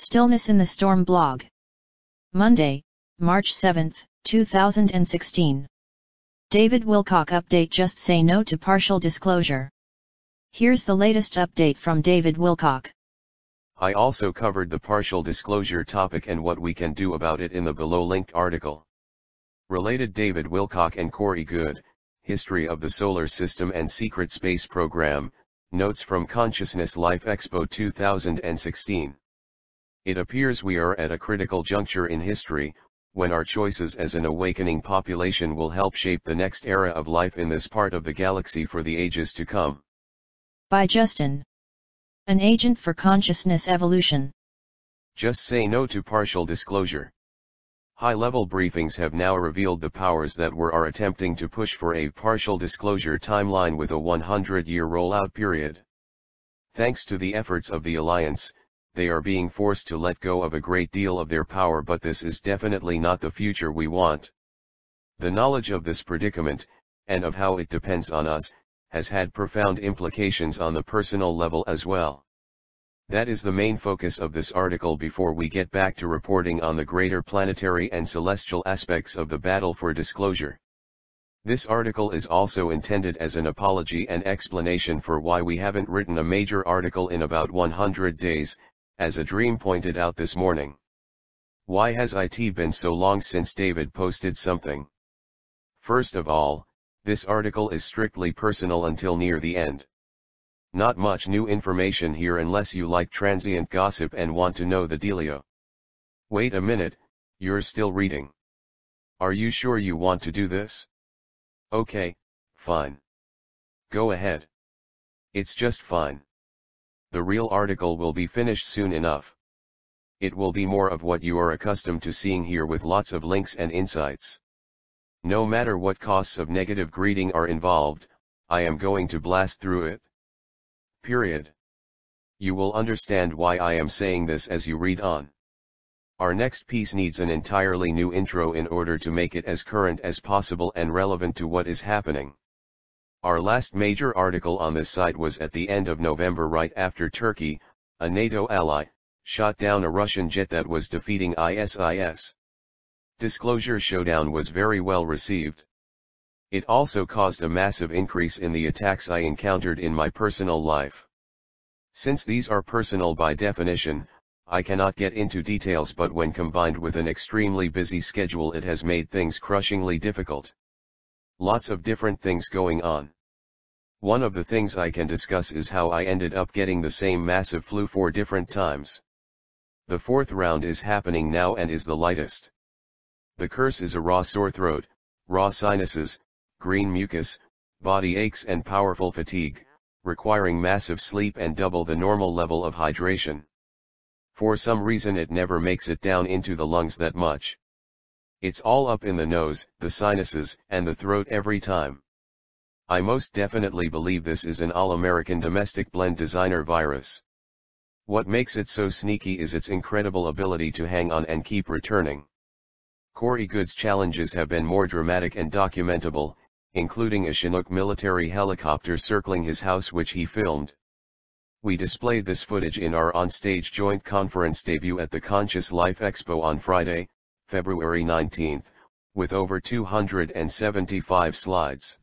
Stillness in the Storm blog. Monday, March 7, 2016. David Wilcock update: just say no to partial disclosure. Here's the latest update from David Wilcock. I also covered the partial disclosure topic and what we can do about it in the below linked article. Related: David Wilcock and Corey Goode, History of the Solar System and Secret Space Program, Notes from Consciousness Life Expo 2016. It appears we are at a critical juncture in history, when our choices as an awakening population will help shape the next era of life in this part of the galaxy for the ages to come. By Justin. An agent for consciousness evolution. Just say no to partial disclosure. High-level briefings have now revealed the powers that are attempting to push for a partial disclosure timeline with a 100-year rollout period. Thanks to the efforts of the Alliance, they are being forced to let go of a great deal of their power, but this is definitely not the future we want. The knowledge of this predicament, and of how it depends on us, has had profound implications on the personal level as well. That is the main focus of this article before we get back to reporting on the greater planetary and celestial aspects of the battle for disclosure. This article is also intended as an apology and explanation for why we haven't written a major article in about 100 days, as a dream pointed out this morning. Why has it been so long since David posted something? First of all, this article is strictly personal until near the end. Not much new information here unless you like transient gossip and want to know the dealio. Wait a minute, you're still reading. Are you sure you want to do this? Okay, fine. Go ahead. It's just fine. The real article will be finished soon enough. It will be more of what you are accustomed to seeing here, with lots of links and insights. No matter what costs of negative greeting are involved, I am going to blast through it. Period. You will understand why I am saying this as you read on. Our next piece needs an entirely new intro in order to make it as current as possible and relevant to what is happening. Our last major article on this site was at the end of November, right after Turkey, a NATO ally, shot down a Russian jet that was defeating ISIS. Disclosure Showdown was very well received. It also caused a massive increase in the attacks I encountered in my personal life. Since these are personal by definition, I cannot get into details, but when combined with an extremely busy schedule, it has made things crushingly difficult. Lots of different things going on. One of the things I can discuss is how I ended up getting the same massive flu 4 different times. The 4th round is happening now and is the lightest. The curse is a raw sore throat, raw sinuses, green mucus, body aches and powerful fatigue, requiring massive sleep and double the normal level of hydration. For some reason it never makes it down into the lungs that much. It's all up in the nose, the sinuses, and the throat every time. I most definitely believe this is an all-American domestic blend designer virus. What makes it so sneaky is its incredible ability to hang on and keep returning. Corey Goode's challenges have been more dramatic and documentable, including a Chinook military helicopter circling his house which he filmed. We displayed this footage in our on-stage joint conference debut at the Conscious Life Expo on Friday, February 19, with over 275 slides.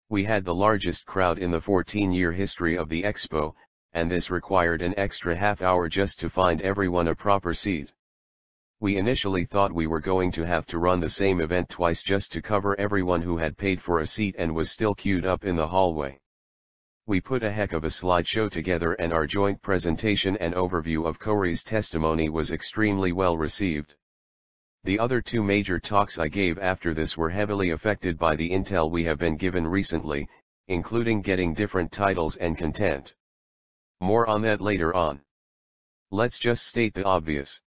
We had the largest crowd in the 14-year history of the expo, and this required an extra half hour just to find everyone a proper seat. We initially thought we were going to have to run the same event twice just to cover everyone who had paid for a seat and was still queued up in the hallway. We put a heck of a slideshow together, and our joint presentation and overview of Corey's testimony was extremely well received. The other two major talks I gave after this were heavily affected by the intel we have been given recently, including getting different titles and content. More on that later on. Let's just state the obvious.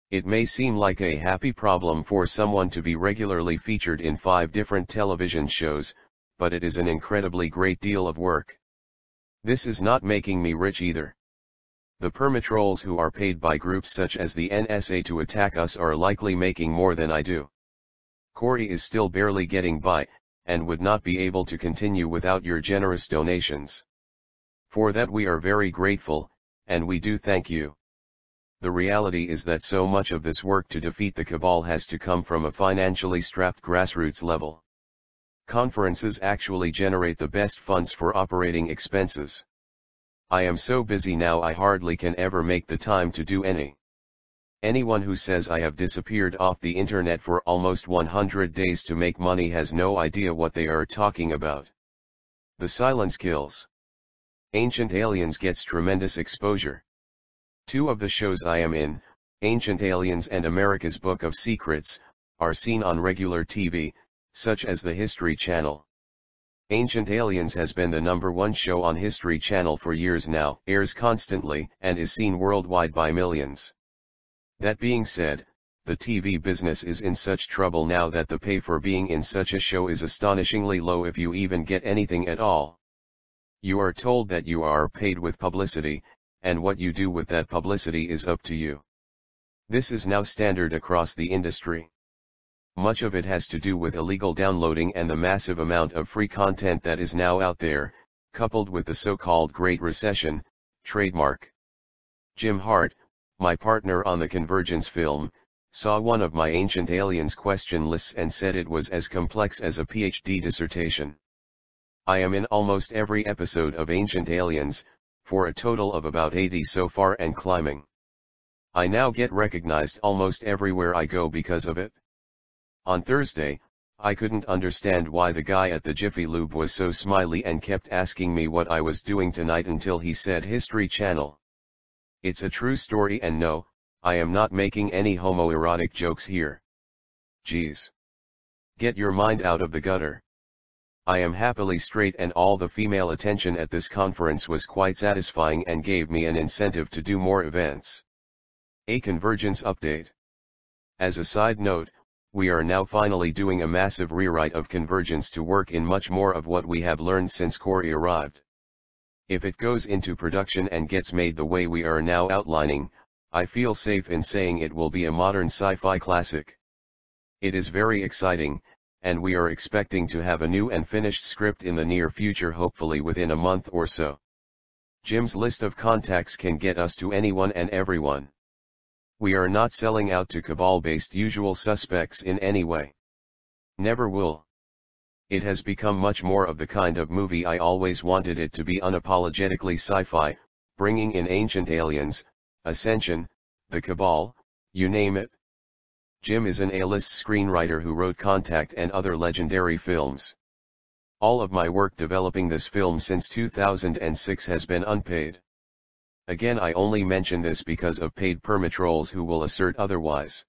It may seem like a happy problem for someone to be regularly featured in 5 different television shows, but it is an incredibly great deal of work. This is not making me rich either. The permatrolls who are paid by groups such as the NSA to attack us are likely making more than I do. Corey is still barely getting by, and would not be able to continue without your generous donations. For that we are very grateful, and we do thank you. The reality is that so much of this work to defeat the cabal has to come from a financially strapped grassroots level. Conferences actually generate the best funds for operating expenses. I am so busy now I hardly can ever make the time to do any. Anyone who says I have disappeared off the internet for almost 100 days to make money has no idea what they are talking about. The silence kills. Ancient Aliens gets tremendous exposure. Two of the shows I am in, Ancient Aliens and America's Book of Secrets, are seen on regular TV, such as the History Channel. Ancient Aliens has been the #1 show on History Channel for years now, airs constantly, and is seen worldwide by millions. That being said, the TV business is in such trouble now that the pay for being in such a show is astonishingly low if you even get anything at all. You are told that you are paid with publicity, and what you do with that publicity is up to you. This is now standard across the industry. Much of it has to do with illegal downloading and the massive amount of free content that is now out there, coupled with the so-called Great Recession, trademark. Jim Hart, my partner on the Convergence film, saw one of my Ancient Aliens question lists and said it was as complex as a PhD dissertation. I am in almost every episode of Ancient Aliens, for a total of about 80 so far and climbing. I now get recognized almost everywhere I go because of it. On Thursday, I couldn't understand why the guy at the Jiffy Lube was so smiley and kept asking me what I was doing tonight until he said History Channel. It's a true story, and no, I am not making any homoerotic jokes here. Geez. Get your mind out of the gutter. I am happily straight, and all the female attention at this conference was quite satisfying and gave me an incentive to do more events. A Convergence update. As a side note, we are now finally doing a massive rewrite of Convergence to work in much more of what we have learned since Corey arrived. If it goes into production and gets made the way we are now outlining, I feel safe in saying it will be a modern sci-fi classic. It is very exciting, and we are expecting to have a new and finished script in the near future, hopefully within a month or so. Jim's list of contacts can get us to anyone and everyone. We are not selling out to cabal-based usual suspects in any way. Never will. It has become much more of the kind of movie I always wanted it to be, unapologetically sci-fi, bringing in Ancient Aliens, Ascension, the Cabal, you name it. Jim is an A-list screenwriter who wrote Contact and other legendary films. All of my work developing this film since 2006 has been unpaid. Again, I only mention this because of paid permatrolls who will assert otherwise.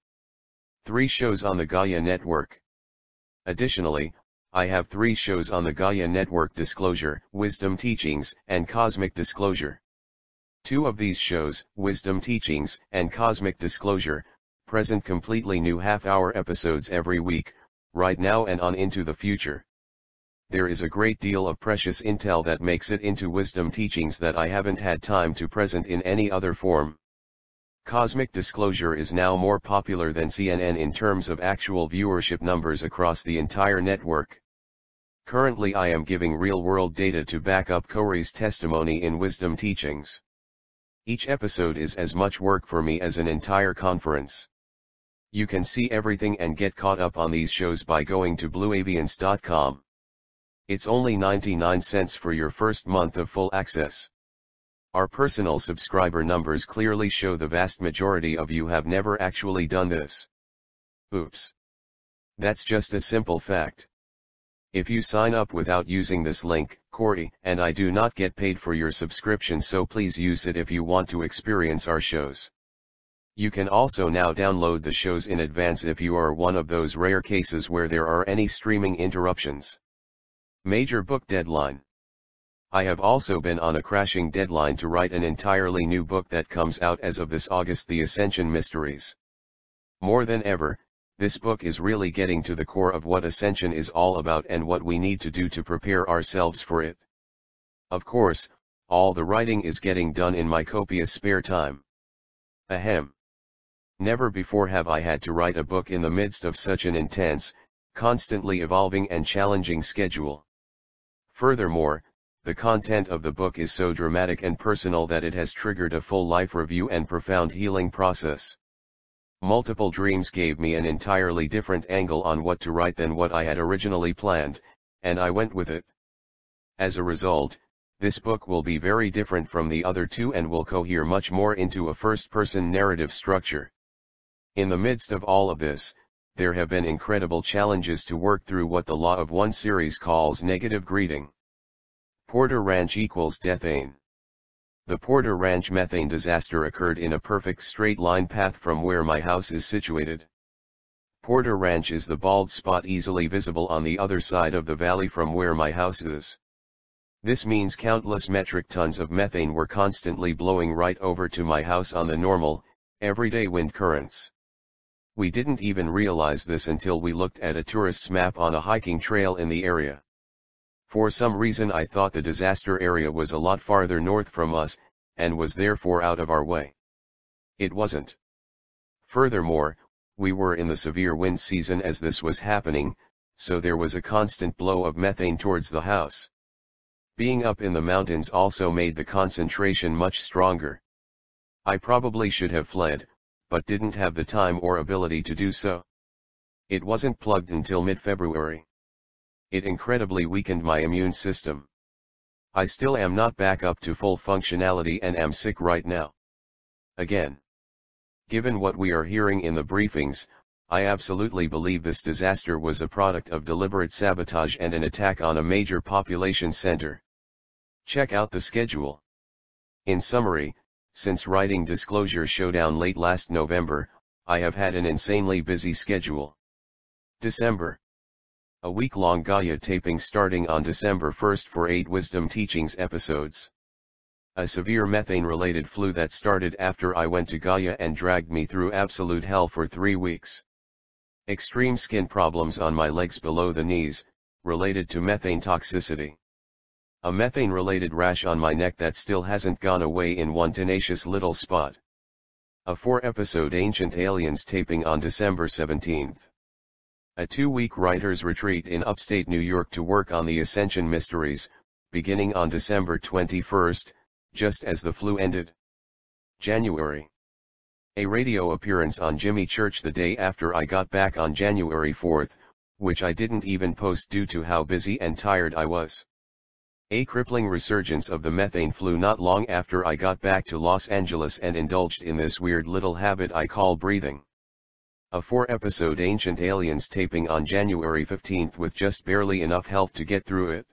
3 shows on the Gaia Network. Additionally, I have 3 shows on the Gaia Network: Disclosure, Wisdom Teachings, and Cosmic Disclosure. 2 of these shows, Wisdom Teachings and Cosmic Disclosure, present completely new half-hour episodes every week, right now and on into the future. There is a great deal of precious intel that makes it into Wisdom Teachings that I haven't had time to present in any other form. Cosmic Disclosure is now more popular than CNN in terms of actual viewership numbers across the entire network. Currently I am giving real-world data to back up Corey's testimony in Wisdom Teachings. Each episode is as much work for me as an entire conference. You can see everything and get caught up on these shows by going to blueavians.com. It's only 99 cents for your first month of full access. Our personal subscriber numbers clearly show the vast majority of you have never actually done this. Oops. That's just a simple fact. If you sign up without using this link, Corey and I do not get paid for your subscription, so please use it if you want to experience our shows. You can also now download the shows in advance if you are one of those rare cases where there are any streaming interruptions. Major book deadline. I have also been on a crashing deadline to write an entirely new book that comes out as of this August, The Ascension Mysteries. More than ever, this book is really getting to the core of what Ascension is all about and what we need to do to prepare ourselves for it. Of course, all the writing is getting done in my copious spare time. Ahem. Never before have I had to write a book in the midst of such an intense, constantly evolving and challenging schedule. Furthermore, the content of the book is so dramatic and personal that it has triggered a full life review and profound healing process. Multiple dreams gave me an entirely different angle on what to write than what I had originally planned, and I went with it. As a result, this book will be very different from the other two and will cohere much more into a first-person narrative structure. In the midst of all of this, there have been incredible challenges to work through what the Law of One series calls negative greeting. Porter Ranch equals Methane. The Porter Ranch methane disaster occurred in a perfect straight-line path from where my house is situated. Porter Ranch is the bald spot easily visible on the other side of the valley from where my house is. This means countless metric tons of methane were constantly blowing right over to my house on the normal, everyday wind currents. We didn't even realize this until we looked at a tourist's map on a hiking trail in the area. For some reason I thought the disaster area was a lot farther north from us, and was therefore out of our way. It wasn't. Furthermore, we were in the severe wind season as this was happening, so there was a constant blow of methane towards the house. Being up in the mountains also made the concentration much stronger. I probably should have fled, but didn't have the time or ability to do so. It wasn't plugged until mid-February. It incredibly weakened my immune system. I still am not back up to full functionality and am sick right now. Again. Given what we are hearing in the briefings, I absolutely believe this disaster was a product of deliberate sabotage and an attack on a major population center. Check out the schedule. In summary, since writing Disclosure Showdown late last November, I have had an insanely busy schedule. December. A week-long Gaia taping starting on December 1st for 8 Wisdom Teachings episodes. A severe methane-related flu that started after I went to Gaia and dragged me through absolute hell for 3 weeks. Extreme skin problems on my legs below the knees, related to methane toxicity. A methane-related rash on my neck that still hasn't gone away in one tenacious little spot. A 4-episode Ancient Aliens taping on December 17th. A 2-week writers' retreat in upstate New York to work on the Ascension Mysteries, beginning on December 21st, just as the flu ended. January. A radio appearance on Jimmy Church the day after I got back on January 4th, which I didn't even post due to how busy and tired I was. A crippling resurgence of the methane flu not long after I got back to Los Angeles and indulged in this weird little habit I call breathing. A 4-episode Ancient Aliens taping on January 15th with just barely enough health to get through it.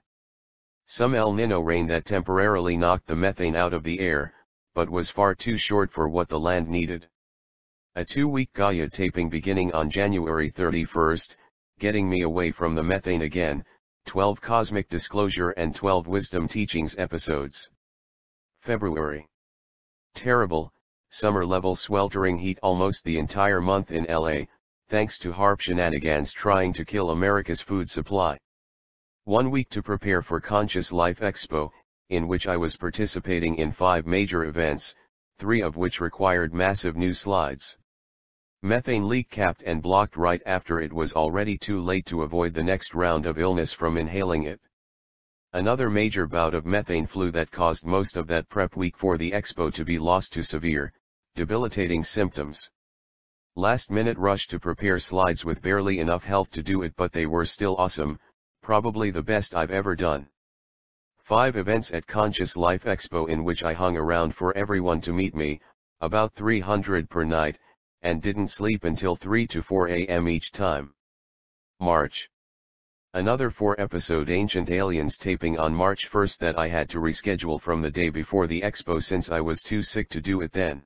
Some El Nino rain that temporarily knocked the methane out of the air, but was far too short for what the land needed. A 2-week Gaia taping beginning on January 31st, getting me away from the methane again, 12 Cosmic Disclosure and 12 Wisdom Teachings episodes. February. Terrible, summer-level sweltering heat almost the entire month in LA, thanks to HARP shenanigans trying to kill America's food supply. 1 week to prepare for Conscious Life Expo, in which I was participating in 5 major events, 3 of which required massive new slides. Methane leak capped and blocked right after it was already too late to avoid the next round of illness from inhaling it. Another major bout of methane flu that caused most of that prep week for the expo to be lost to severe, debilitating symptoms. Last-minute rush to prepare slides with barely enough health to do it, but they were still awesome, probably the best I've ever done. 5 events at Conscious Life Expo in which I hung around for everyone to meet me, about 300 per night, and didn't sleep until 3 to 4 a.m. each time. March. Another 4-episode Ancient Aliens taping on March 1st that I had to reschedule from the day before the expo since I was too sick to do it then.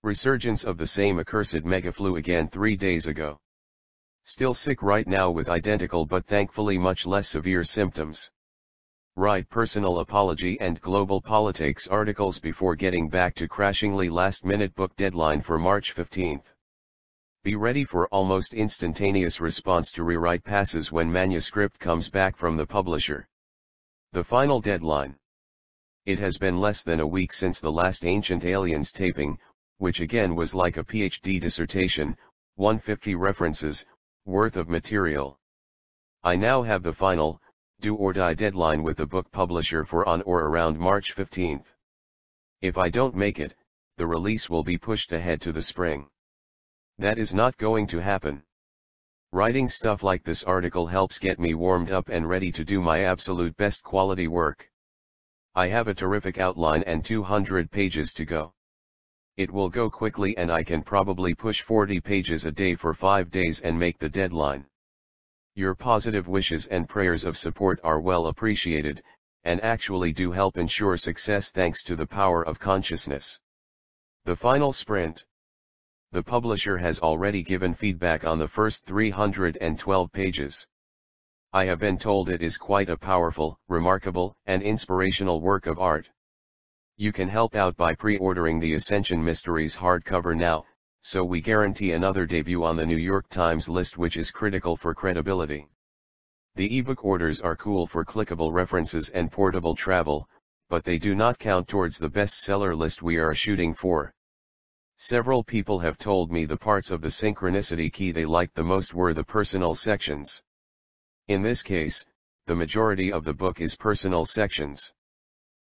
Resurgence of the same accursed mega flu again 3 days ago. Still sick right now with identical but thankfully much less severe symptoms. Write personal apology and global politics articles before getting back to crashingly last-minute book deadline for March 15th. Be ready for almost instantaneous response to rewrite passes when manuscript comes back from the publisher. The final deadline. It has been less than a week since the last Ancient Aliens taping, which again was like a PhD dissertation, 150 references, worth of material. I now have the final, do or die deadline with the book publisher for on or around March 15th. If I don't make it, the release will be pushed ahead to the spring. That is not going to happen. Writing stuff like this article helps get me warmed up and ready to do my absolute best quality work. I have a terrific outline and 200 pages to go. It will go quickly and I can probably push 40 pages a day for 5 days and make the deadline. Your positive wishes and prayers of support are well appreciated, and actually do help ensure success thanks to the power of consciousness. The final sprint. The publisher has already given feedback on the first 312 pages. I have been told it is quite a powerful, remarkable, and inspirational work of art. You can help out by pre-ordering the Ascension Mysteries hardcover now, so we guarantee another debut on the New York Times list, which is critical for credibility. The ebook orders are cool for clickable references and portable travel, but they do not count towards the bestseller list we are shooting for. Several people have told me the parts of the synchronicity key they liked the most were the personal sections. In this case, the majority of the book is personal sections.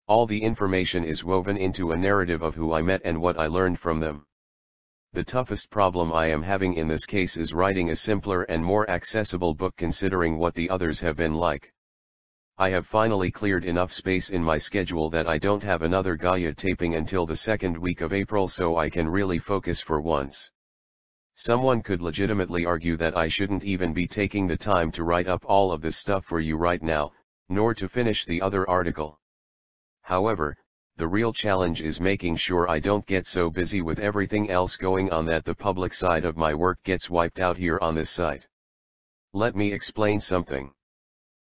All the information is woven into a narrative of who I met and what I learned from them. The toughest problem I am having in this case is writing a simpler and more accessible book considering what the others have been like. I have finally cleared enough space in my schedule that I don't have another Gaia taping until the second week of April, so I can really focus for once. Someone could legitimately argue that I shouldn't even be taking the time to write up all of this stuff for you right now, nor to finish the other article. However, the real challenge is making sure I don't get so busy with everything else going on that the public side of my work gets wiped out here on this site. Let me explain something.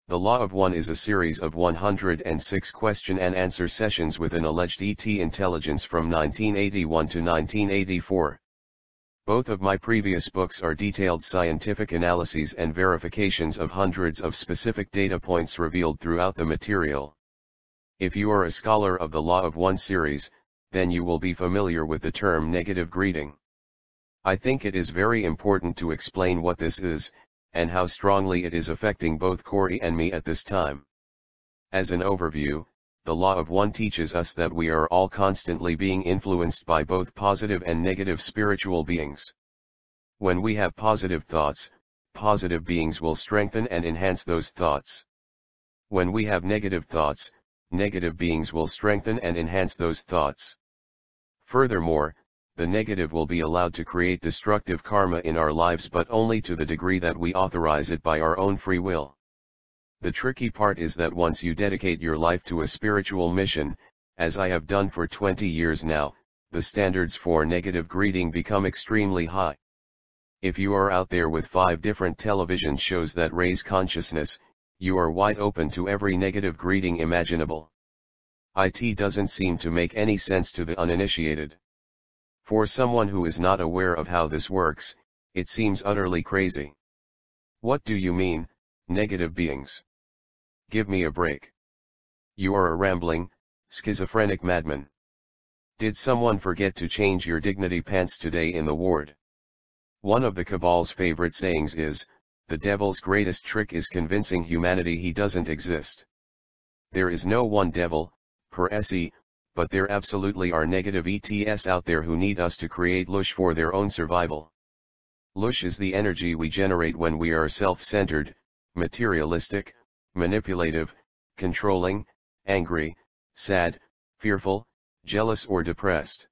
The Law of One is a series of 106 question and answer sessions with an alleged ET intelligence from 1981 to 1984. Both of my previous books are detailed scientific analyses and verifications of hundreds of specific data points revealed throughout the material. If you are a scholar of the Law of One series, then you will be familiar with the term negative greeting. I think it is very important to explain what this is, and how strongly it is affecting both Corey and me at this time. As an overview, the Law of One teaches us that we are all constantly being influenced by both positive and negative spiritual beings. When we have positive thoughts, positive beings will strengthen and enhance those thoughts. When we have negative thoughts, negative beings will strengthen and enhance those thoughts. Furthermore, the negative will be allowed to create destructive karma in our lives, but only to the degree that we authorize it by our own free will. The tricky part is that once you dedicate your life to a spiritual mission, as I have done for 20 years now, the standards for negative greeting become extremely high. If you are out there with 5 different television shows that raise consciousness, you are wide open to every negative greeting imaginable. It doesn't seem to make any sense to the uninitiated. For someone who is not aware of how this works, it seems utterly crazy. What do you mean, negative beings? Give me a break. You are a rambling, schizophrenic madman. Did someone forget to change your dignity pants today in the ward? One of the Cabal's favorite sayings is, the devil's greatest trick is convincing humanity he doesn't exist. There is no one devil, per se, but there absolutely are negative ETS out there who need us to create lush for their own survival. Lush is the energy we generate when we are self-centered, materialistic, manipulative, controlling, angry, sad, fearful, jealous or depressed.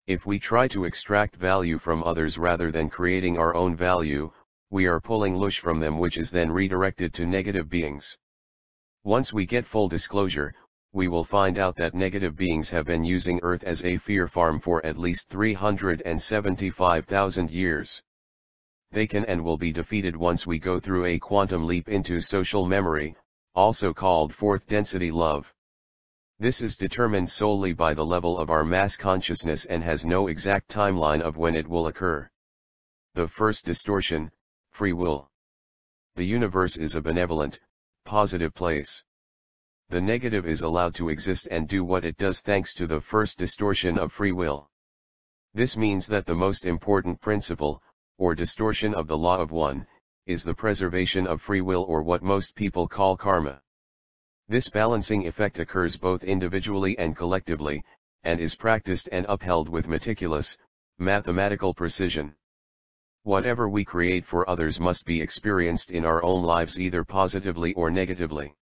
If we try to extract value from others rather than creating our own value, we are pulling lush from them, which is then redirected to negative beings. Once we get full disclosure, we will find out that negative beings have been using Earth as a fear farm for at least 375,000 years. They can and will be defeated once we go through a quantum leap into social memory, also called fourth density love. This is determined solely by the level of our mass consciousness and has no exact timeline of when it will occur. The first distortion, free will. The universe is a benevolent, positive place. The negative is allowed to exist and do what it does thanks to the first distortion of free will. This means that the most important principle, or distortion of the Law of One, is the preservation of free will, or what most people call karma. This balancing effect occurs both individually and collectively, and is practiced and upheld with meticulous, mathematical precision. Whatever we create for others must be experienced in our own lives either positively or negatively.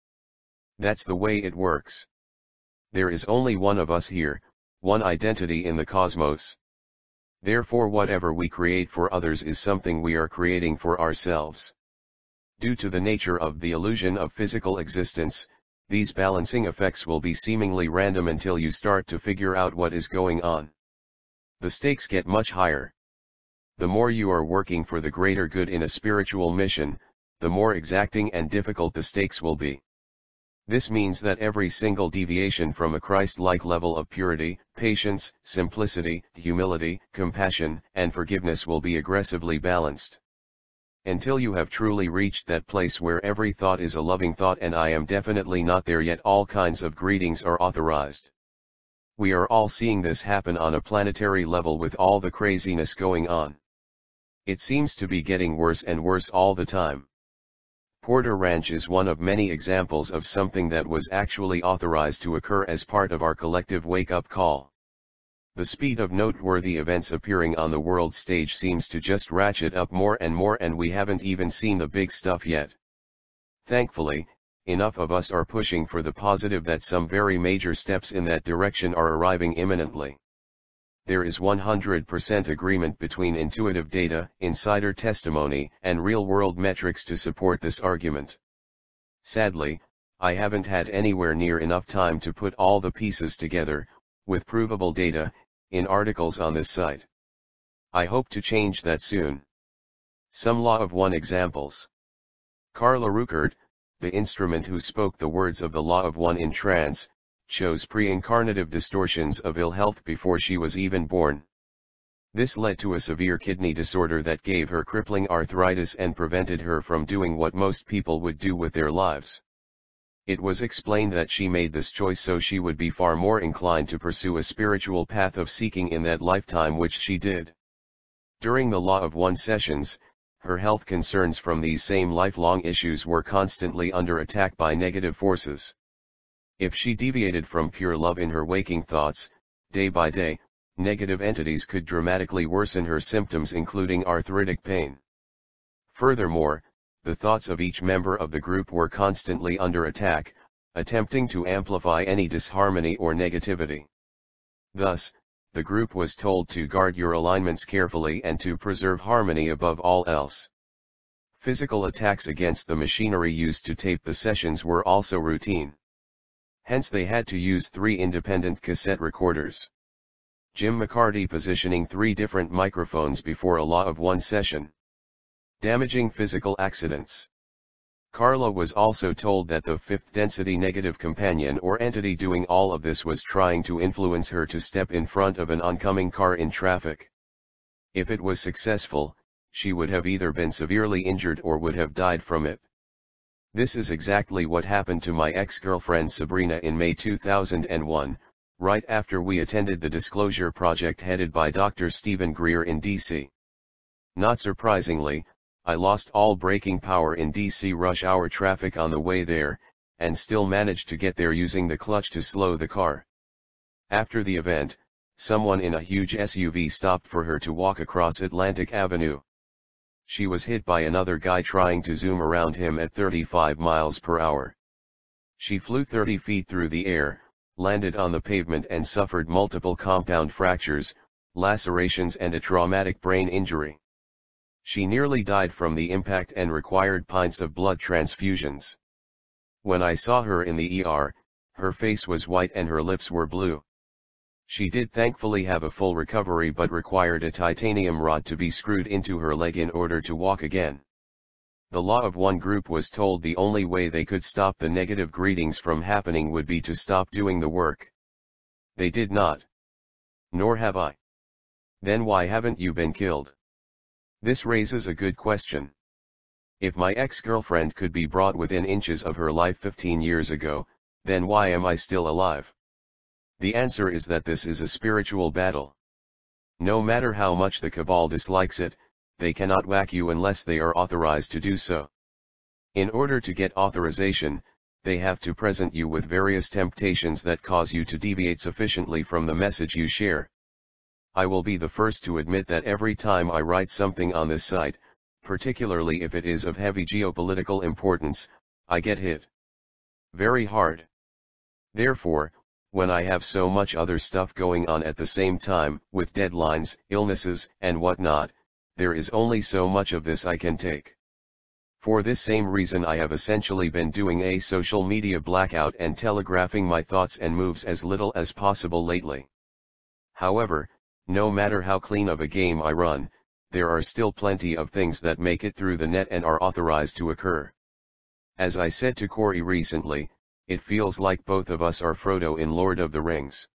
That's the way it works. There is only one of us here, one identity in the cosmos. Therefore whatever we create for others is something we are creating for ourselves. Due to the nature of the illusion of physical existence, these balancing effects will be seemingly random until you start to figure out what is going on. The stakes get much higher. The more you are working for the greater good in a spiritual mission, the more exacting and difficult the stakes will be. This means that every single deviation from a Christ-like level of purity, patience, simplicity, humility, compassion, and forgiveness will be aggressively balanced. Until you have truly reached that place where every thought is a loving thought, and I am definitely not there yet, all kinds of greetings are authorized. We are all seeing this happen on a planetary level with all the craziness going on. It seems to be getting worse and worse all the time. Porter Ranch is one of many examples of something that was actually authorized to occur as part of our collective wake-up call. The speed of noteworthy events appearing on the world stage seems to just ratchet up more, and we haven't even seen the big stuff yet. Thankfully, enough of us are pushing for the positive that some very major steps in that direction are arriving imminently. There is 100% agreement between intuitive data, insider testimony, and real-world metrics to support this argument. Sadly, I haven't had anywhere near enough time to put all the pieces together, with provable data, in articles on this site. I hope to change that soon. Some Law of One examples. Carla Rueckert, the instrument who spoke the words of the Law of One in trance, chose pre-incarnative distortions of ill health before she was even born. This led to a severe kidney disorder that gave her crippling arthritis and prevented her from doing what most people would do with their lives. It was explained that she made this choice so she would be far more inclined to pursue a spiritual path of seeking in that lifetime, which she did. During the Law of One sessions, her health concerns from these same lifelong issues were constantly under attack by negative forces. If she deviated from pure love in her waking thoughts, day by day, negative entities could dramatically worsen her symptoms, including arthritic pain. Furthermore, the thoughts of each member of the group were constantly under attack, attempting to amplify any disharmony or negativity. Thus, the group was told to guard your alignments carefully and to preserve harmony above all else. Physical attacks against the machinery used to tape the sessions were also routine. Hence they had to use 3 independent cassette recorders. Jim McCarty positioning 3 different microphones before a Law of One session. Damaging physical accidents. Carla was also told that the 5th density negative companion or entity doing all of this was trying to influence her to step in front of an oncoming car in traffic. If it was successful, she would have either been severely injured or would have died from it. This is exactly what happened to my ex-girlfriend Sabrina in May 2001, right after we attended the Disclosure Project headed by Dr. Stephen Greer in DC. Not surprisingly, I lost all braking power in DC rush hour traffic on the way there, and still managed to get there using the clutch to slow the car. After the event, someone in a huge SUV stopped for her to walk across Atlantic Avenue. She was hit by another guy trying to zoom around him at 35 miles per hour. She flew 30 feet through the air, landed on the pavement and suffered multiple compound fractures, lacerations and a traumatic brain injury. She nearly died from the impact and required pints of blood transfusions. When I saw her in the ER, her face was white and her lips were blue. She did thankfully have a full recovery but required a titanium rod to be screwed into her leg in order to walk again. The Law of One group was told the only way they could stop the negative greetings from happening would be to stop doing the work. They did not. Nor have I. Then why haven't you been killed? This raises a good question. If my ex-girlfriend could be brought within inches of her life 15 years ago, then why am I still alive? The answer is that this is a spiritual battle. No matter how much the cabal dislikes it, they cannot whack you unless they are authorized to do so. In order to get authorization, they have to present you with various temptations that cause you to deviate sufficiently from the message you share. I will be the first to admit that every time I write something on this site, particularly if it is of heavy geopolitical importance, I get hit very hard. Therefore, when I have so much other stuff going on at the same time, with deadlines, illnesses, and whatnot, there is only so much of this I can take. For this same reason I have essentially been doing a social media blackout and telegraphing my thoughts and moves as little as possible lately. However, no matter how clean of a game I run, there are still plenty of things that make it through the net and are authorized to occur. As I said to Corey recently, it feels like both of us are Frodo in Lord of the Rings.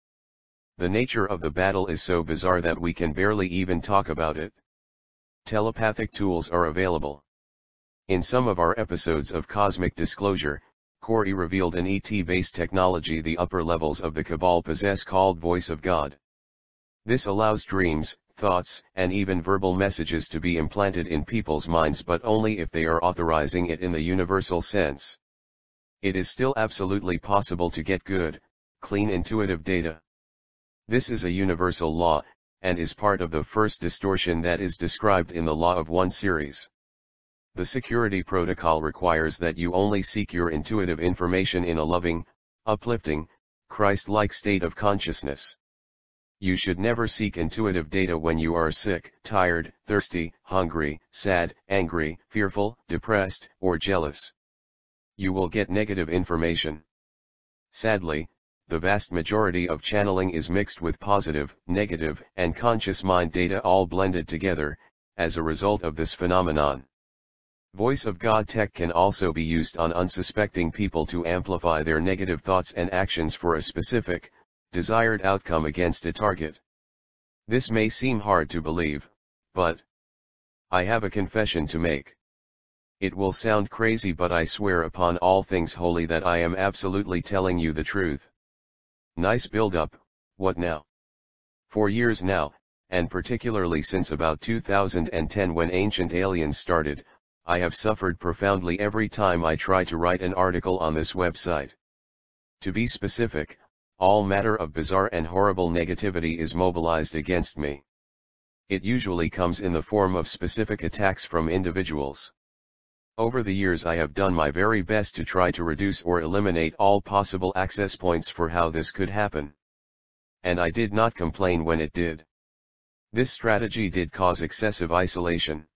The nature of the battle is so bizarre that we can barely even talk about it. Telepathic tools are available. In some of our episodes of Cosmic Disclosure, Corey revealed an ET-based technology the upper levels of the Cabal possess called Voice of God. This allows dreams, thoughts, and even verbal messages to be implanted in people's minds, but only if they are authorizing it in the universal sense. It is still absolutely possible to get good, clean intuitive data. This is a universal law, and is part of the first distortion that is described in the Law of One series. The security protocol requires that you only seek your intuitive information in a loving, uplifting, Christ-like state of consciousness. You should never seek intuitive data when you are sick, tired, thirsty, hungry, sad, angry, fearful, depressed, or jealous. You will get negative information. Sadly, the vast majority of channeling is mixed with positive, negative, and conscious mind data all blended together, as a result of this phenomenon. Voice of God tech can also be used on unsuspecting people to amplify their negative thoughts and actions for a specific, desired outcome against a target. This may seem hard to believe, but I have a confession to make. It will sound crazy, but I swear upon all things holy that I am absolutely telling you the truth. Nice build up, what now? For years now, and particularly since about 2010 when Ancient Aliens started, I have suffered profoundly every time I try to write an article on this website. To be specific, all matter of bizarre and horrible negativity is mobilized against me. It usually comes in the form of specific attacks from individuals. Over the years I have done my very best to try to reduce or eliminate all possible access points for how this could happen. And I did not complain when it did. This strategy did cause excessive isolation.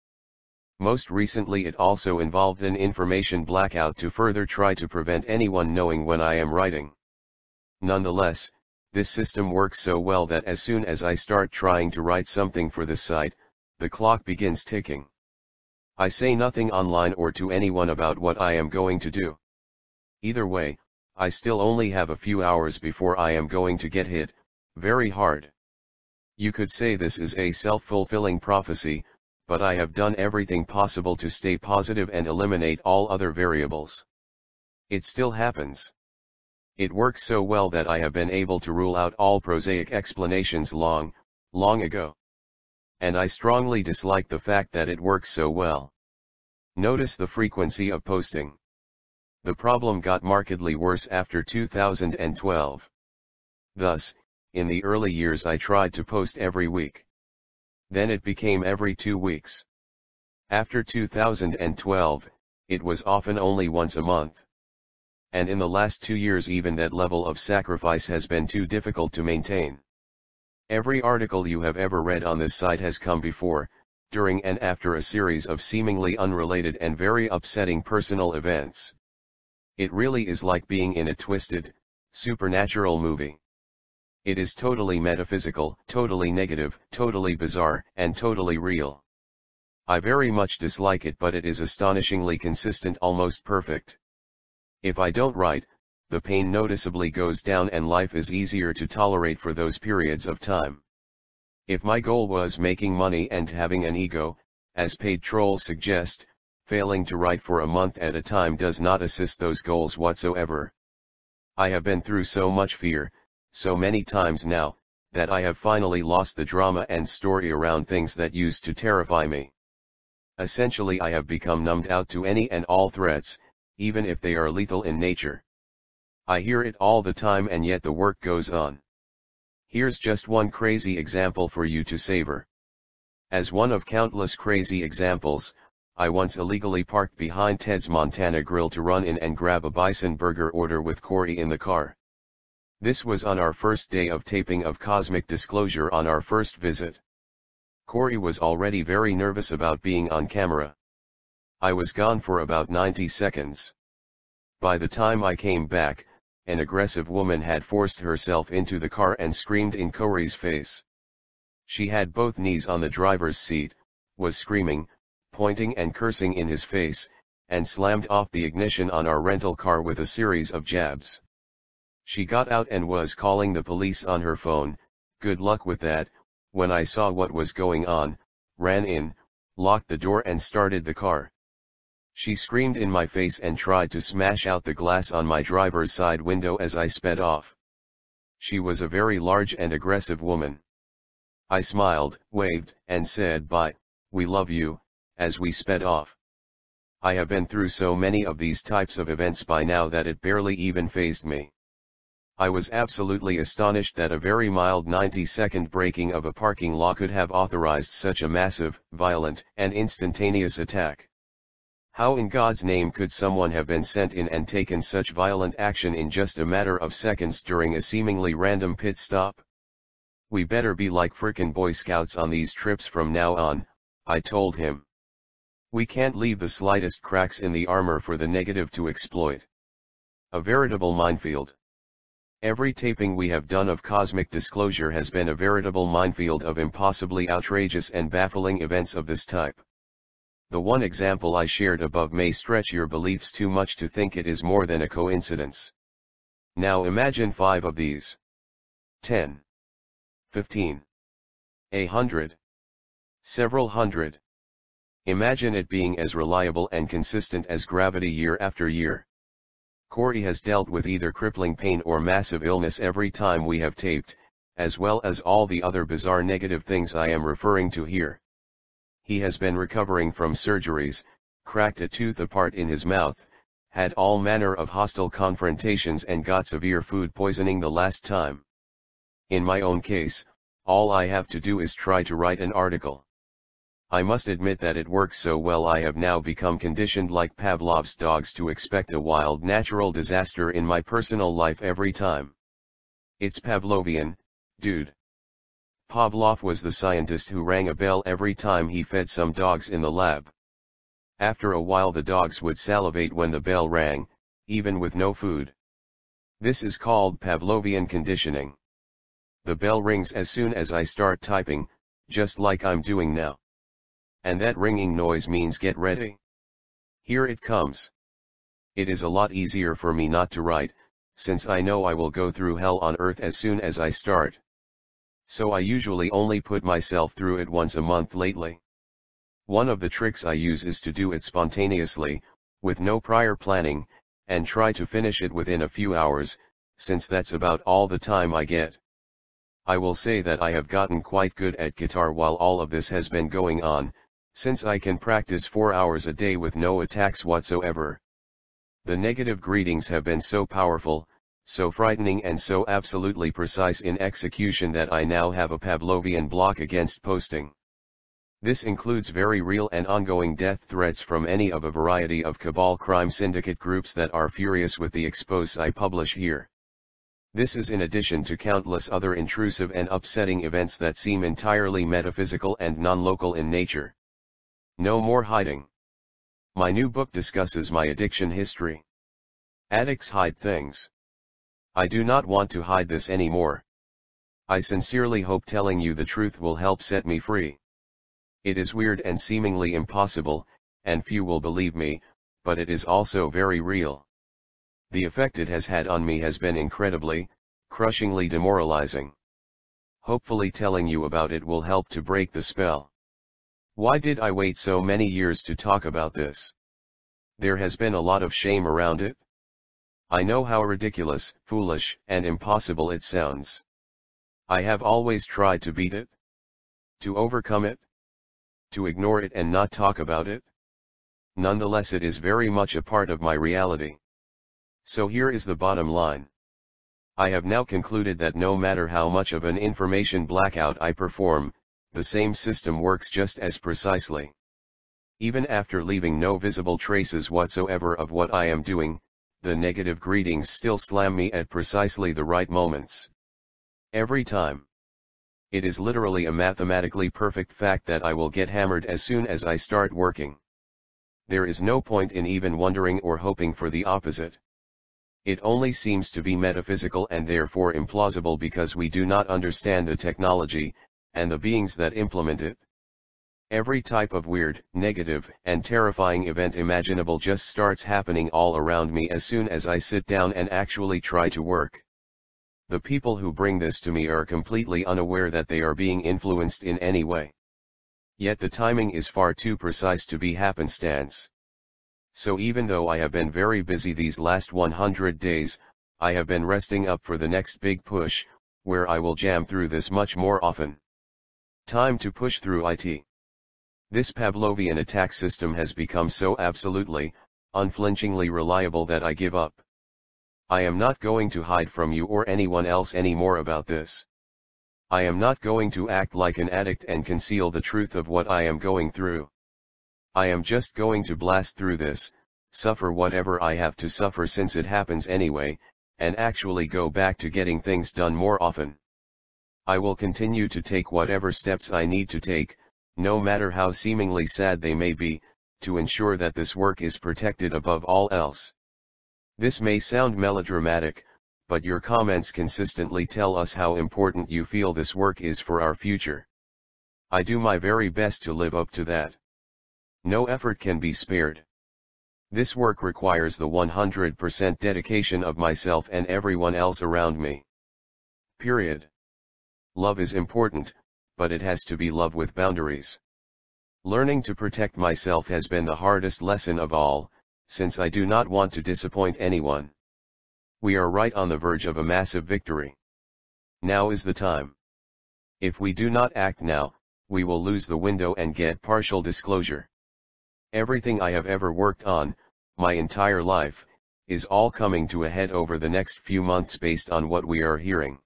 Most recently it also involved an information blackout to further try to prevent anyone knowing when I am writing. Nonetheless, this system works so well that as soon as I start trying to write something for the site, the clock begins ticking. I say nothing online or to anyone about what I am going to do. Either way, I still only have a few hours before I am going to get hit, very hard. You could say this is a self-fulfilling prophecy, but I have done everything possible to stay positive and eliminate all other variables. It still happens. It works so well that I have been able to rule out all prosaic explanations long ago. And I strongly dislike the fact that it works so well. Notice the frequency of posting. The problem got markedly worse after 2012. Thus, in the early years I tried to post every week. Then it became every 2 weeks. After 2012, it was often only once a month. And in the last 2 years even that level of sacrifice has been too difficult to maintain. Every article you have ever read on this site has come before, during and after a series of seemingly unrelated and very upsetting personal events. It really is like being in a twisted, supernatural movie. It is totally metaphysical, totally negative, totally bizarre, and totally real. I very much dislike it, but it is astonishingly consistent, almost perfect. If I don't write, the pain noticeably goes down and life is easier to tolerate for those periods of time. If my goal was making money and having an ego, as paid trolls suggest, failing to write for a month at a time does not assist those goals whatsoever. I have been through so much fear, so many times now, that I have finally lost the drama and story around things that used to terrify me. Essentially I have become numbed out to any and all threats, even if they are lethal in nature. I hear it all the time and yet the work goes on. Here's just one crazy example for you to savor. As one of countless crazy examples, I once illegally parked behind Ted's Montana Grill to run in and grab a bison burger order with Corey in the car. This was on our first day of taping of Cosmic Disclosure on our first visit. Corey was already very nervous about being on camera. I was gone for about 90 seconds. By the time I came back, an aggressive woman had forced herself into the car and screamed in Corey's face. She had both knees on the driver's seat, was screaming, pointing and cursing in his face, and slammed off the ignition on our rental car with a series of jabs. She got out and was calling the police on her phone. Good luck with that. When I saw what was going on, ran in, locked the door and started the car. She screamed in my face and tried to smash out the glass on my driver's side window as I sped off. She was a very large and aggressive woman. I smiled, waved, and said bye, we love you, as we sped off. I have been through so many of these types of events by now that it barely even fazed me. I was absolutely astonished that a very mild 90-second breaking of a parking law could have authorized such a massive, violent, and instantaneous attack. How in God's name could someone have been sent in and taken such violent action in just a matter of seconds during a seemingly random pit stop? We better be like frickin' Boy Scouts on these trips from now on, I told him. We can't leave the slightest cracks in the armor for the negative to exploit. A veritable minefield. Every taping we have done of Cosmic Disclosure has been a veritable minefield of impossibly outrageous and baffling events of this type. The one example I shared above may stretch your beliefs too much to think it is more than a coincidence. Now imagine 5 of these. 10. 15. 100. Several hundred. Imagine it being as reliable and consistent as gravity year after year. Corey has dealt with either crippling pain or massive illness every time we have taped, as well as all the other bizarre negative things I am referring to here. He has been recovering from surgeries, cracked a tooth apart in his mouth, had all manner of hostile confrontations and got severe food poisoning the last time. In my own case, all I have to do is try to write an article. I must admit that it works so well I have now become conditioned like Pavlov's dogs to expect a wild natural disaster in my personal life every time. It's Pavlovian, dude. Pavlov was the scientist who rang a bell every time he fed some dogs in the lab. After a while the dogs would salivate when the bell rang, even with no food. This is called Pavlovian conditioning. The bell rings as soon as I start typing, just like I'm doing now. And that ringing noise means get ready. Here it comes. It is a lot easier for me not to write, since I know I will go through hell on earth as soon as I start. So I usually only put myself through it once a month lately. One of the tricks I use is to do it spontaneously, with no prior planning, and try to finish it within a few hours, since that's about all the time I get. I will say that I have gotten quite good at guitar while all of this has been going on, since I can practice 4 hours a day with no attacks whatsoever. The negative greetings have been so powerful, so frightening and so absolutely precise in execution that I now have a Pavlovian block against posting. This includes very real and ongoing death threats from any of a variety of cabal crime syndicate groups that are furious with the expose I publish here. This is in addition to countless other intrusive and upsetting events that seem entirely metaphysical and non-local in nature. No more hiding. My new book discusses my addiction history. Addicts hide things. I do not want to hide this anymore. I sincerely hope telling you the truth will help set me free. It is weird and seemingly impossible, and few will believe me, but it is also very real. The effect it has had on me has been incredibly, crushingly demoralizing. Hopefully telling you about it will help to break the spell. Why did I wait so many years to talk about this? There has been a lot of shame around it. I know how ridiculous, foolish, and impossible it sounds. I have always tried to beat it. To overcome it. To ignore it and not talk about it? Nonetheless, it is very much a part of my reality. So here is the bottom line. I have now concluded that no matter how much of an information blackout I perform, the same system works just as precisely. Even after leaving no visible traces whatsoever of what I am doing, the negative greetings still slam me at precisely the right moments. Every time. It is literally a mathematically perfect fact that I will get hammered as soon as I start working. There is no point in even wondering or hoping for the opposite. It only seems to be metaphysical and therefore implausible because we do not understand the technology, and the beings that implement it. Every type of weird, negative, and terrifying event imaginable just starts happening all around me as soon as I sit down and actually try to work. The people who bring this to me are completely unaware that they are being influenced in any way. Yet the timing is far too precise to be happenstance. So even though I have been very busy these last 100 days, I have been resting up for the next big push, where I will jam through this much more often. Time to push through it. This Pavlovian attack system has become so absolutely, unflinchingly reliable that I give up. I am not going to hide from you or anyone else anymore about this. I am not going to act like an addict and conceal the truth of what I am going through. I am just going to blast through this, suffer whatever I have to suffer since it happens anyway, and actually go back to getting things done more often. I will continue to take whatever steps I need to take, no matter how seemingly sad they may be, to ensure that this work is protected above all else. This may sound melodramatic, but your comments consistently tell us how important you feel this work is for our future. I do my very best to live up to that. No effort can be spared. This work requires the 100% dedication of myself and everyone else around me. Period. Love is important, but it has to be love with boundaries. Learning to protect myself has been the hardest lesson of all, since I do not want to disappoint anyone. We are right on the verge of a massive victory. Now is the time. If we do not act now, we will lose the window and get partial disclosure. Everything I have ever worked on, my entire life, is all coming to a head over the next few months based on what we are hearing.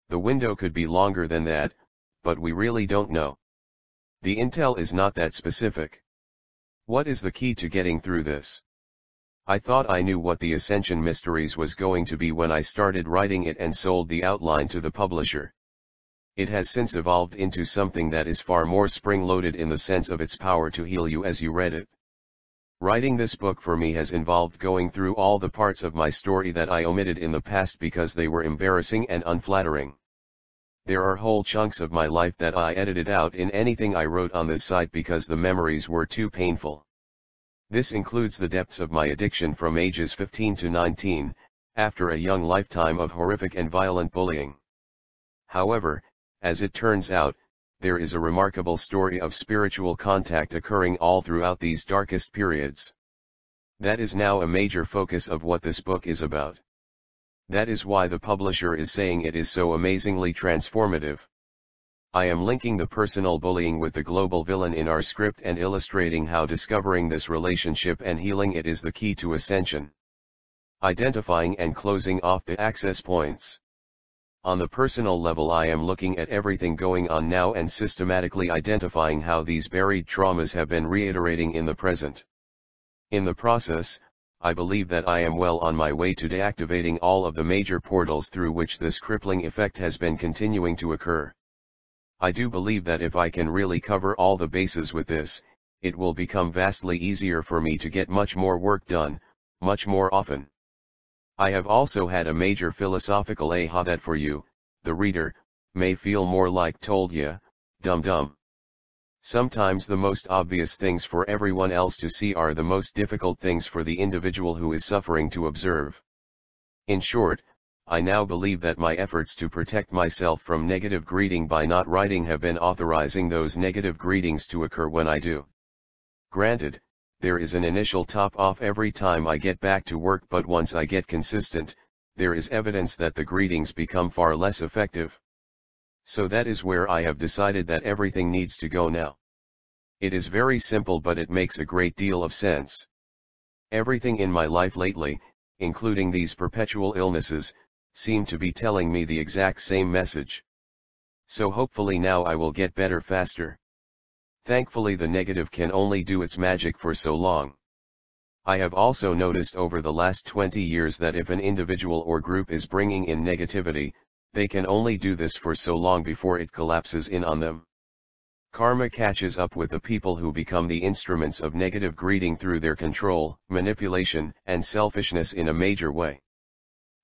The window could be longer than that, but we really don't know. The intel is not that specific. What is the key to getting through this? I thought I knew what the Ascension Mysteries was going to be when I started writing it and sold the outline to the publisher. It has since evolved into something that is far more spring-loaded in the sense of its power to heal you as you read it. Writing this book for me has involved going through all the parts of my story that I omitted in the past because they were embarrassing and unflattering. There are whole chunks of my life that I edited out in anything I wrote on this site because the memories were too painful. This includes the depths of my addiction from ages 15 to 19, after a young lifetime of horrific and violent bullying. However, as it turns out, there is a remarkable story of spiritual contact occurring all throughout these darkest periods. That is now a major focus of what this book is about. That is why the publisher is saying it is so amazingly transformative. I am linking the personal bullying with the global villain in our script and illustrating how discovering this relationship and healing it is the key to ascension. Identifying and closing off the access points. On the personal level, I am looking at everything going on now and systematically identifying how these buried traumas have been reiterating in the present. In the process, I believe that I am well on my way to deactivating all of the major portals through which this crippling effect has been continuing to occur. I do believe that if I can really cover all the bases with this, it will become vastly easier for me to get much more work done, much more often. I have also had a major philosophical aha that for you, the reader, may feel more like told ya, dum-dum. Sometimes the most obvious things for everyone else to see are the most difficult things for the individual who is suffering to observe. In short, I now believe that my efforts to protect myself from negative greeting by not writing have been authorizing those negative greetings to occur when I do. Granted, there is an initial top-off every time I get back to work, but once I get consistent, there is evidence that the greetings become far less effective. So that is where I have decided that everything needs to go now. It is very simple, but it makes a great deal of sense. Everything in my life lately, including these perpetual illnesses, seem to be telling me the exact same message. So hopefully now I will get better faster. Thankfully the negative can only do its magic for so long. I have also noticed over the last 20 years that if an individual or group is bringing in negativity, they can only do this for so long before it collapses in on them. Karma catches up with the people who become the instruments of negative greeting through their control, manipulation, and selfishness in a major way.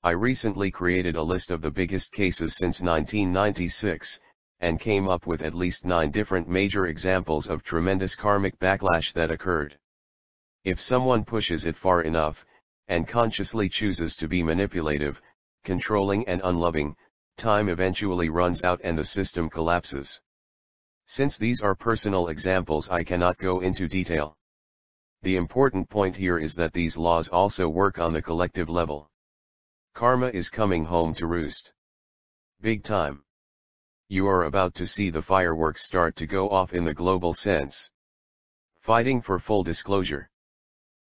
I recently created a list of the biggest cases since 1996, and came up with at least 9 different major examples of tremendous karmic backlash that occurred. If someone pushes it far enough, and consciously chooses to be manipulative, controlling and unloving, time eventually runs out and the system collapses. Since these are personal examples, I cannot go into detail. The important point here is that these laws also work on the collective level. Karma is coming home to roost. Big time. You are about to see the fireworks start to go off in the global sense. Fighting for full disclosure.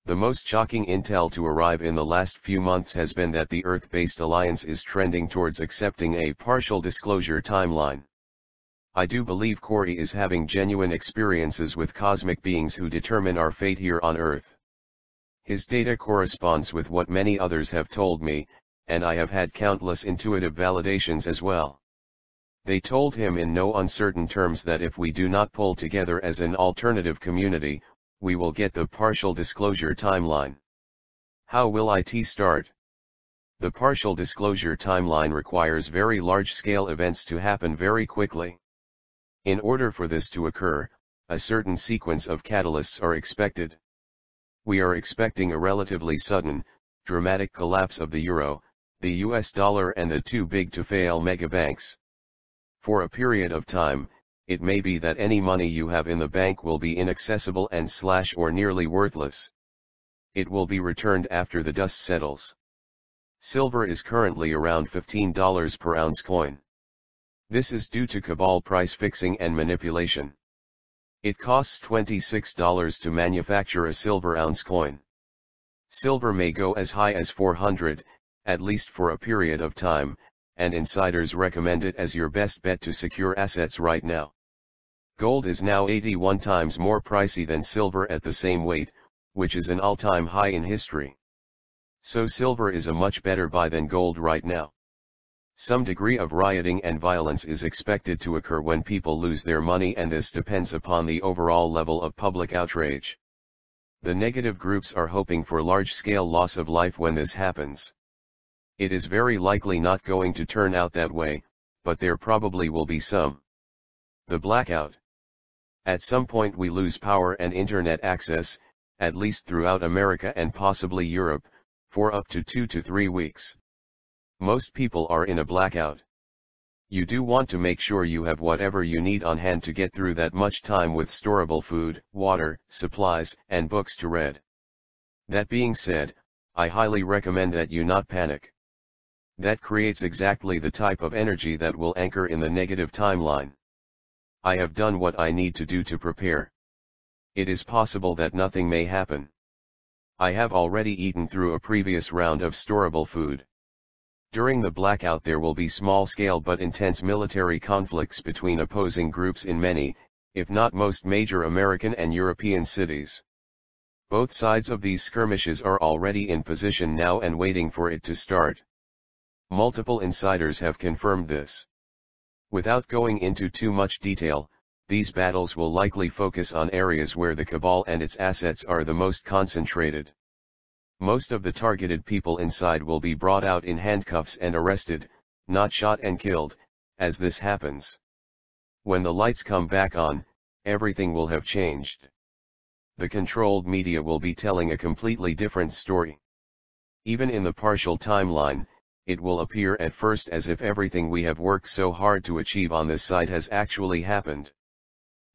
The most shocking intel to arrive in the last few months has been that the Earth-based alliance is trending towards accepting a partial disclosure timeline. I do believe Corey is having genuine experiences with cosmic beings who determine our fate here on Earth. His data corresponds with what many others have told me, and I have had countless intuitive validations as well. They told him in no uncertain terms that if we do not pull together as an alternative community, we will get the partial disclosure timeline. How will it start? The partial disclosure timeline requires very large-scale events to happen very quickly. In order for this to occur, a certain sequence of catalysts are expected. We are expecting a relatively sudden, dramatic collapse of the euro, the US dollar and the too big to fail megabanks. For a period of time, it may be that any money you have in the bank will be inaccessible and or nearly worthless. It will be returned after the dust settles. Silver is currently around $15 per ounce coin. This is due to cabal price fixing and manipulation. It costs $26 to manufacture a silver ounce coin. Silver may go as high as $400, at least for a period of time, and insiders recommend it as your best bet to secure assets right now. Gold is now 81 times more pricey than silver at the same weight, which is an all-time high in history. So silver is a much better buy than gold right now. Some degree of rioting and violence is expected to occur when people lose their money, and this depends upon the overall level of public outrage. The negative groups are hoping for large-scale loss of life when this happens. It is very likely not going to turn out that way, but there probably will be some. The blackout. At some point we lose power and internet access, at least throughout America and possibly Europe, for up to 2 to 3 weeks. Most people are in a blackout. You do want to make sure you have whatever you need on hand to get through that much time with storable food, water, supplies, and books to read. That being said, I highly recommend that you not panic. That creates exactly the type of energy that will anchor in the negative timeline. I have done what I need to do to prepare. It is possible that nothing may happen. I have already eaten through a previous round of storable food. During the blackout there will be small-scale but intense military conflicts between opposing groups in many, if not most major American and European cities. Both sides of these skirmishes are already in position now and waiting for it to start. Multiple insiders have confirmed this. Without going into too much detail, these battles will likely focus on areas where the cabal and its assets are the most concentrated. Most of the targeted people inside will be brought out in handcuffs and arrested, not shot and killed, as this happens. When the lights come back on, everything will have changed. The controlled media will be telling a completely different story. Even in the partial timeline, it will appear at first as if everything we have worked so hard to achieve on this side has actually happened.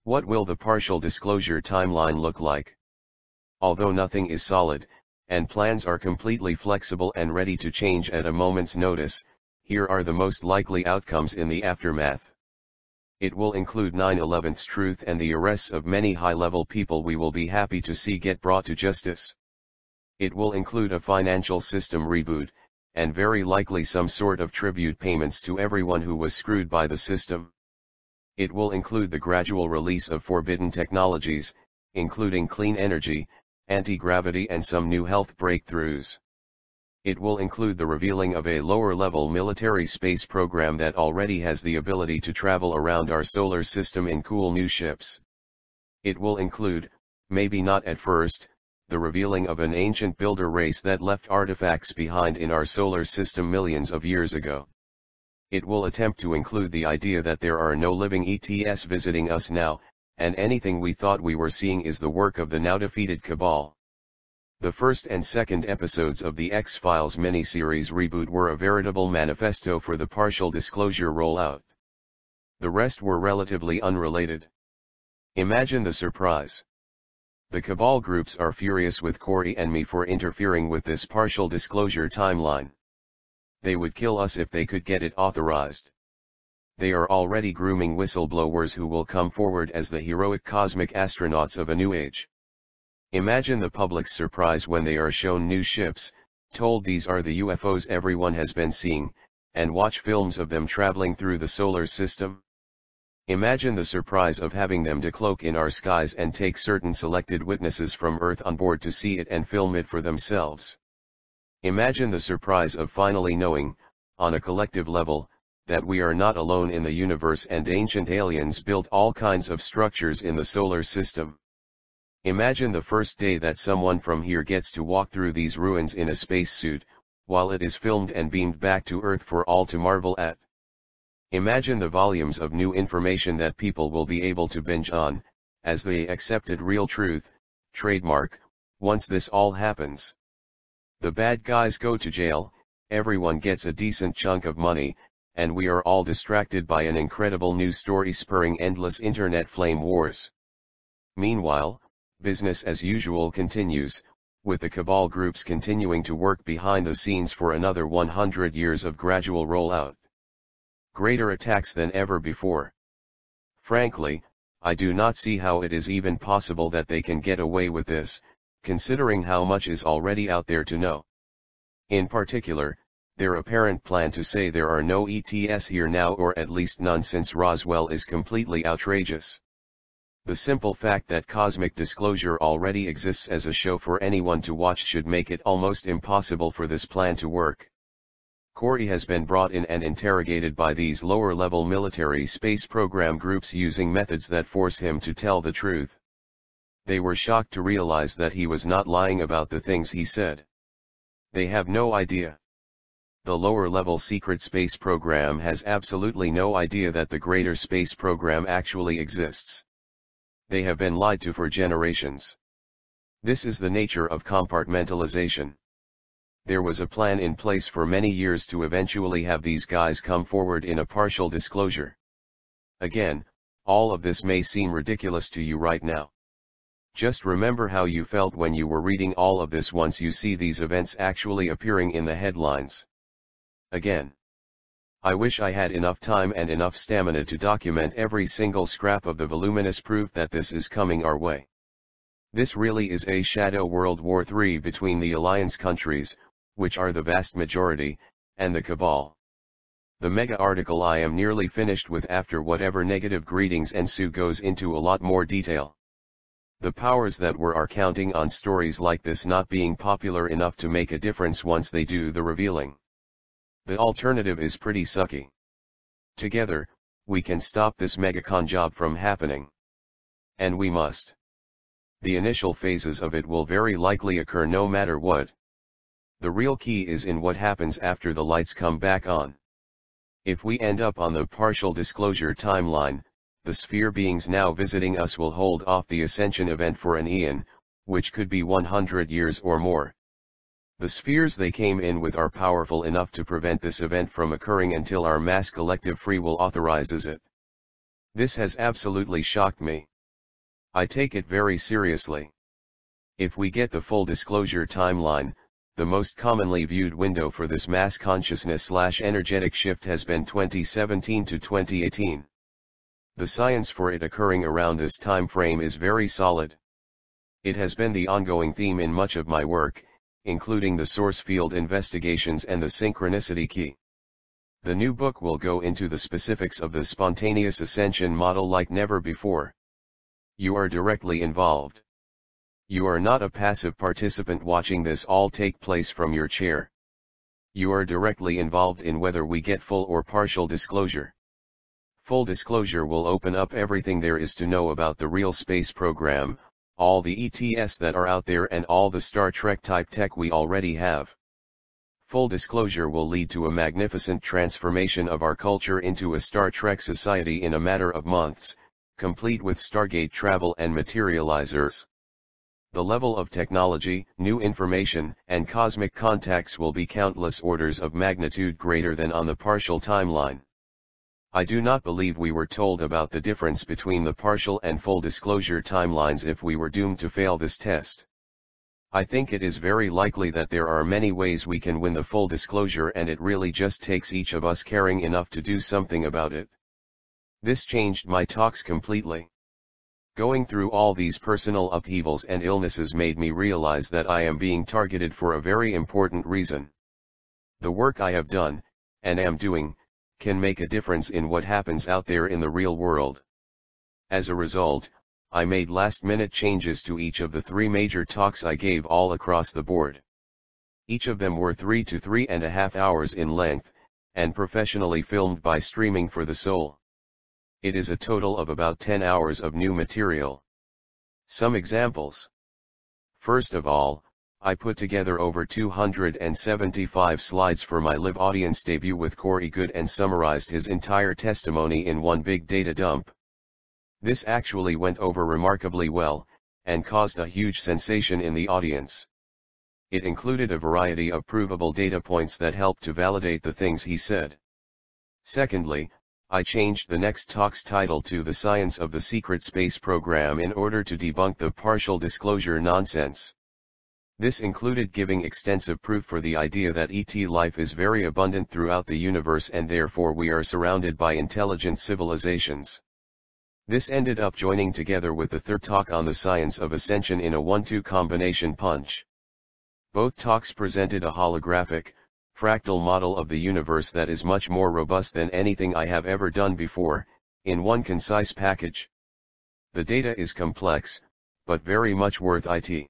What will the partial disclosure timeline look like? Although nothing is solid, and plans are completely flexible and ready to change at a moment's notice, here are the most likely outcomes in the aftermath. It will include 9/11's truth and the arrests of many high-level people we will be happy to see get brought to justice. It will include a financial system reboot, and very likely some sort of tribute payments to everyone who was screwed by the system. It will include the gradual release of forbidden technologies, including clean energy, anti-gravity and some new health breakthroughs. It will include the revealing of a lower-level military space program that already has the ability to travel around our solar system in cool new ships. It will include, maybe not at first, the revealing of an ancient builder race that left artifacts behind in our solar system millions of years ago. It will attempt to include the idea that there are no living ETS visiting us now, and anything we thought we were seeing is the work of the now-defeated Cabal. The first and second episodes of the X-Files miniseries reboot were a veritable manifesto for the partial disclosure rollout. The rest were relatively unrelated. Imagine the surprise. The Cabal groups are furious with Corey and me for interfering with this partial disclosure timeline. They would kill us if they could get it authorized. They are already grooming whistleblowers who will come forward as the heroic cosmic astronauts of a new age. Imagine the public's surprise when they are shown new ships, told these are the UFOs everyone has been seeing, and watch films of them traveling through the solar system. Imagine the surprise of having them decloak in our skies and take certain selected witnesses from Earth on board to see it and film it for themselves. Imagine the surprise of finally knowing, on a collective level, that we are not alone in the universe and ancient aliens built all kinds of structures in the solar system. Imagine the first day that someone from here gets to walk through these ruins in a spacesuit, while it is filmed and beamed back to Earth for all to marvel at. Imagine the volumes of new information that people will be able to binge on, as they accepted real truth, trademark, once this all happens. The bad guys go to jail, everyone gets a decent chunk of money, and we are all distracted by an incredible news story spurring endless internet flame wars. Meanwhile, business as usual continues, with the Cabal groups continuing to work behind the scenes for another 100 years of gradual rollout. Greater attacks than ever before. Frankly, I do not see how it is even possible that they can get away with this, considering how much is already out there to know. In particular, their apparent plan to say there are no ETS here now, or at least none since Roswell, is completely outrageous. The simple fact that cosmic disclosure already exists as a show for anyone to watch should make it almost impossible for this plan to work. Corey has been brought in and interrogated by these lower-level military space program groups using methods that force him to tell the truth. They were shocked to realize that he was not lying about the things he said. They have no idea. The lower-level secret space program has absolutely no idea that the greater space program actually exists. They have been lied to for generations. This is the nature of compartmentalization. There was a plan in place for many years to eventually have these guys come forward in a partial disclosure. Again, all of this may seem ridiculous to you right now. Just remember how you felt when you were reading all of this once you see these events actually appearing in the headlines. Again, I wish I had enough time and enough stamina to document every single scrap of the voluminous proof that this is coming our way. This really is a shadow World War III between the Alliance countries, which are the vast majority, and the Cabal. The mega article I am nearly finished with after whatever negative greetings ensue goes into a lot more detail. The powers that were are counting on stories like this not being popular enough to make a difference once they do the revealing. The alternative is pretty sucky. Together, we can stop this megacon job from happening. And we must. The initial phases of it will very likely occur no matter what. The real key is in what happens after the lights come back on. If we end up on the partial disclosure timeline, the sphere beings now visiting us will hold off the Ascension event for an eon, which could be 100 years or more. The spheres they came in with are powerful enough to prevent this event from occurring until our mass collective free will authorizes it. This has absolutely shocked me. I take it very seriously. If we get the full disclosure timeline, the most commonly viewed window for this mass consciousness/energetic shift has been 2017 to 2018. The science for it occurring around this time frame is very solid. It has been the ongoing theme in much of my work, including the source field investigations and the synchronicity key. The new book will go into the specifics of the spontaneous ascension model like never before. You are directly involved. You are not a passive participant watching this all take place from your chair. You are directly involved in whether we get full or partial disclosure. Full disclosure will open up everything there is to know about the real space program, all the ETS that are out there and all the Star Trek type tech we already have. Full disclosure will lead to a magnificent transformation of our culture into a Star Trek society in a matter of months, complete with Stargate travel and materializers. The level of technology, new information, and cosmic contacts will be countless orders of magnitude greater than on the partial timeline. I do not believe we were told about the difference between the partial and full disclosure timelines if we were doomed to fail this test. I think it is very likely that there are many ways we can win the full disclosure, and it really just takes each of us caring enough to do something about it. This changed my talks completely. Going through all these personal upheavals and illnesses made me realize that I am being targeted for a very important reason. The work I have done, and am doing, can make a difference in what happens out there in the real world. As a result, I made last-minute changes to each of the 3 major talks I gave all across the board. Each of them were 3 to 3.5 hours in length, and professionally filmed by Streaming for the Soul. It is a total of about 10 hours of new material. Some examples. First of all, I put together over 275 slides for my live audience debut with Corey Good and summarized his entire testimony in one big data dump. This actually went over remarkably well, and caused a huge sensation in the audience. It included a variety of provable data points that helped to validate the things he said. Secondly, I changed the next talk's title to The Science of the Secret Space Program in order to debunk the partial disclosure nonsense. This included giving extensive proof for the idea that ET life is very abundant throughout the universe and therefore we are surrounded by intelligent civilizations. This ended up joining together with the third talk on the science of ascension in a 1-2 combination punch. Both talks presented a holographic, fractal model of the universe that is much more robust than anything I have ever done before, in one concise package. The data is complex, but very much worth it.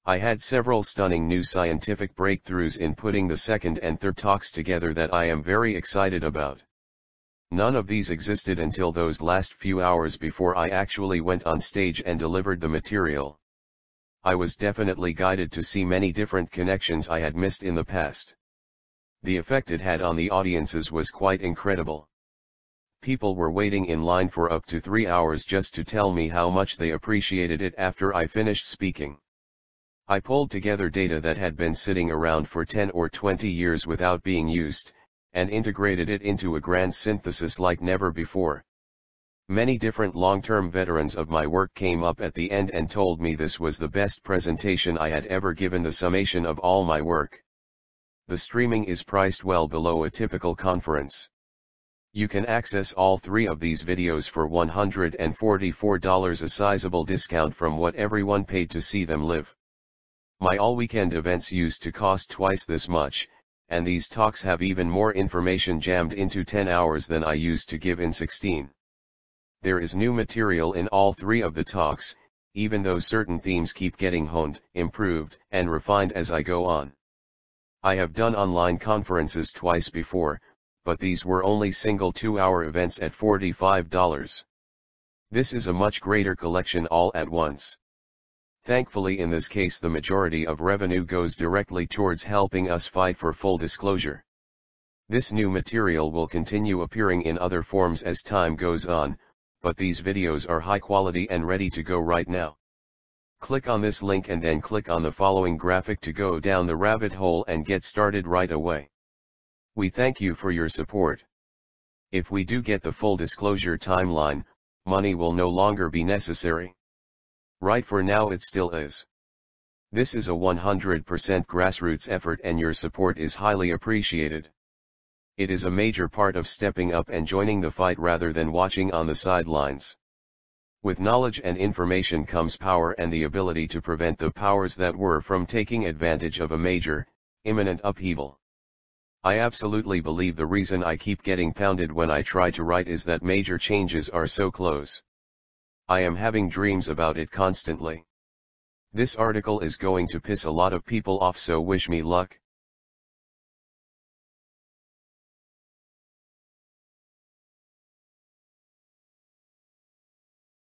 I had several stunning new scientific breakthroughs in putting the second and third talks together that I am very excited about. None of these existed until those last few hours before I actually went on stage and delivered the material. I was definitely guided to see many different connections I had missed in the past. The effect it had on the audiences was quite incredible. People were waiting in line for up to 3 hours just to tell me how much they appreciated it after I finished speaking. I pulled together data that had been sitting around for 10 or 20 years without being used, and integrated it into a grand synthesis like never before. Many different long-term veterans of my work came up at the end and told me this was the best presentation I had ever given, the summation of all my work. The streaming is priced well below a typical conference. You can access all 3 of these videos for $144, a sizable discount from what everyone paid to see them live. My all-weekend events used to cost twice this much, and these talks have even more information jammed into 10 hours than I used to give in 16. There is new material in all 3 of the talks, even though certain themes keep getting honed, improved, and refined as I go on. I have done online conferences twice before, but these were only single 2-hour events at $45. This is a much greater collection all at once. Thankfully, in this case the majority of revenue goes directly towards helping us fight for full disclosure. This new material will continue appearing in other forms as time goes on, but these videos are high quality and ready to go right now. Click on this link and then click on the following graphic to go down the rabbit hole and get started right away. We thank you for your support. If we do get the full disclosure timeline, money will no longer be necessary. Right for now it still is. This is a 100% grassroots effort and your support is highly appreciated. It is a major part of stepping up and joining the fight rather than watching on the sidelines. With knowledge and information comes power and the ability to prevent the powers that were from taking advantage of a major, imminent upheaval. I absolutely believe the reason I keep getting pounded when I try to write is that major changes are so close. I am having dreams about it constantly. This article is going to piss a lot of people off, so wish me luck.